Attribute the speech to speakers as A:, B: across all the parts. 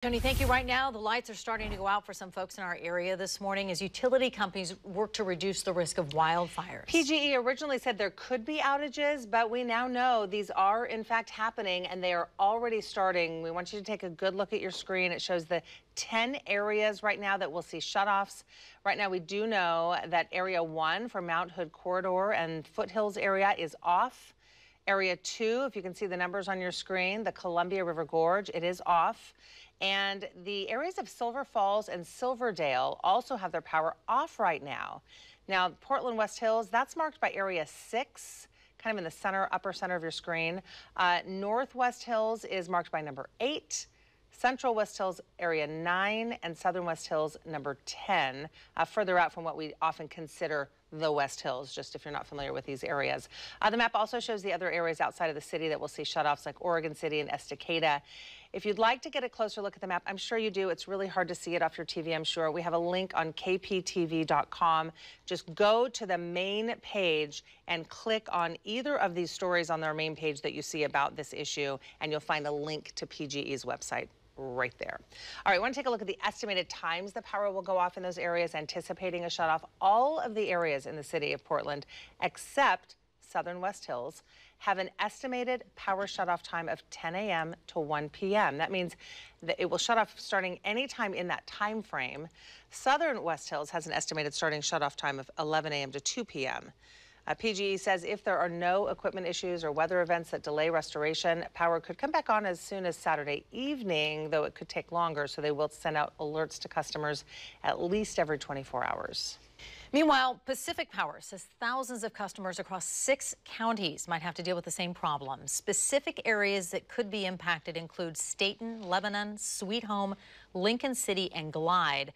A: Tony, thank you. Right now, the lights are starting to go out for some folks in our area this morning as utility companies work to reduce the risk of wildfires.
B: PGE originally said there could be outages, but we now know these are in fact happening and they are already starting. We want you to take a good look at your screen. It shows the 10 areas right now that will see shutoffs. Right now, we do know that Area 1 for Mount Hood Corridor and Foothills area is off. Area 2, if you can see the numbers on your screen, the Columbia River Gorge, it is off. And the areas of Silver Falls and Silverdale also have their power off right now. Now, Portland West Hills, that's marked by Area 6, kind of in the center, upper center of your screen. Northwest Hills is marked by number 8. Central West Hills, Area 9, and Southern West Hills, number 10, further out from what we often consider the West Hills, just if you're not familiar with these areas. The map also shows the other areas outside of the city that will see shutoffs, like Oregon City and Estacada. If you'd like to get a closer look at the map, I'm sure you do. It's really hard to see it off your TV, I'm sure. We have a link on KPTV.com. Just go to the main page and click on either of these stories on their main page that you see about this issue, and you'll find a link to PGE's website right there. All right, I want to take a look at the estimated times the power will go off in those areas, anticipating a shutoff. All of the areas in the city of Portland, except Southern West Hills, have an estimated power shutoff time of 10 a.m. to 1 p.m. That means that it will shut off starting anytime in that time frame. Southern West Hills has an estimated starting shutoff time of 11 a.m. to 2 p.m. PGE says if there are no equipment issues or weather events that delay restoration, power could come back on as soon as Saturday evening, though it could take longer, so they will send out alerts to customers at least every 24 hours.
A: Meanwhile, Pacific Power says thousands of customers across 6 counties might have to deal with the same problem. Specific areas that could be impacted include Staten, Lebanon, Sweet Home, Lincoln City, and Glide.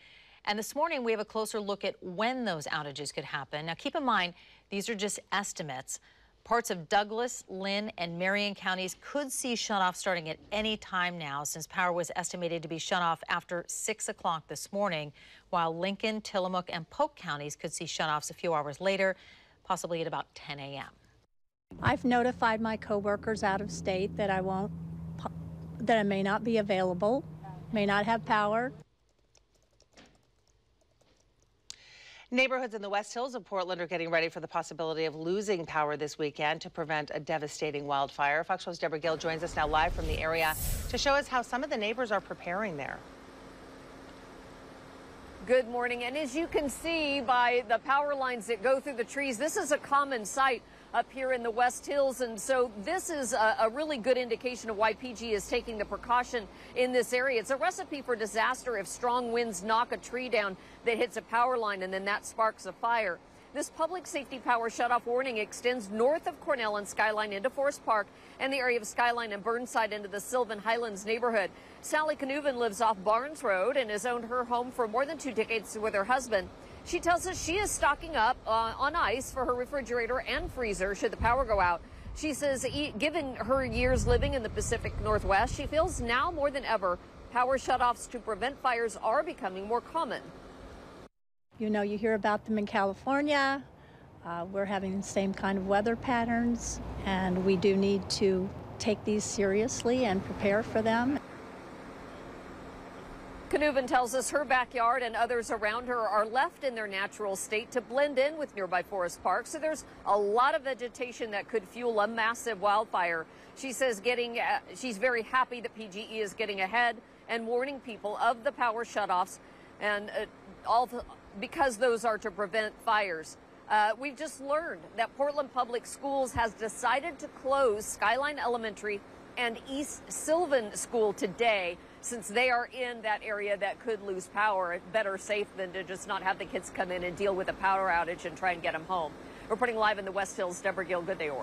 A: And this morning, we have a closer look at when those outages could happen. Now, keep in mind, these are just estimates. Parts of Douglas, Lynn, and Marion counties could see shutoff starting at any time now, since power was estimated to be shut off after 6 o'clock this morning, while Lincoln, Tillamook, and Polk counties could see shutoffs a few hours later, possibly at about 10 a.m.
C: I've notified my coworkers out of state that I may not be available, may not have power.
B: Neighborhoods in the West Hills of Portland are getting ready for the possibility of losing power this weekend to prevent a devastating wildfire. Fox 4's Deborah Gill joins us now live from the area to show us how some of the neighbors are preparing there.
D: Good morning. And as you can see by the power lines that go through the trees, this is a common sight up here in the West Hills. And so this is a really good indication of why PG is taking the precaution in this area. It's a recipe for disaster if strong winds knock a tree down that hits a power line and then that sparks a fire. This public safety power shutoff warning extends north of Cornell and Skyline into Forest Park and the area of Skyline and Burnside into the Sylvan Highlands neighborhood. Sally Canuvin lives off Barnes Road and has owned her home for more than 2 decades with her husband. She tells us she is stocking up on ice for her refrigerator and freezer should the power go out. She says given her years living in the Pacific Northwest, she feels now more than ever power shutoffs to prevent fires are becoming more common.
C: You know, you hear about them in California. We're having the same kind of weather patterns, and we do need to take these seriously and prepare for them.
D: Canuvin tells us her backyard and others around her are left in their natural state to blend in with nearby forest parks. So there's a lot of vegetation that could fuel a massive wildfire. She says she's very happy that PGE is getting ahead and warning people of the power shutoffs, and because those are to prevent fires. We've just learned that Portland Public Schools has decided to close Skyline Elementary and East Sylvan School today, since they are in that area that could lose power. Better safe than to just not have the kids come in and deal with a power outage and try and get them home. Reporting live in the West Hills, Deborah Gill, good day, Oregon.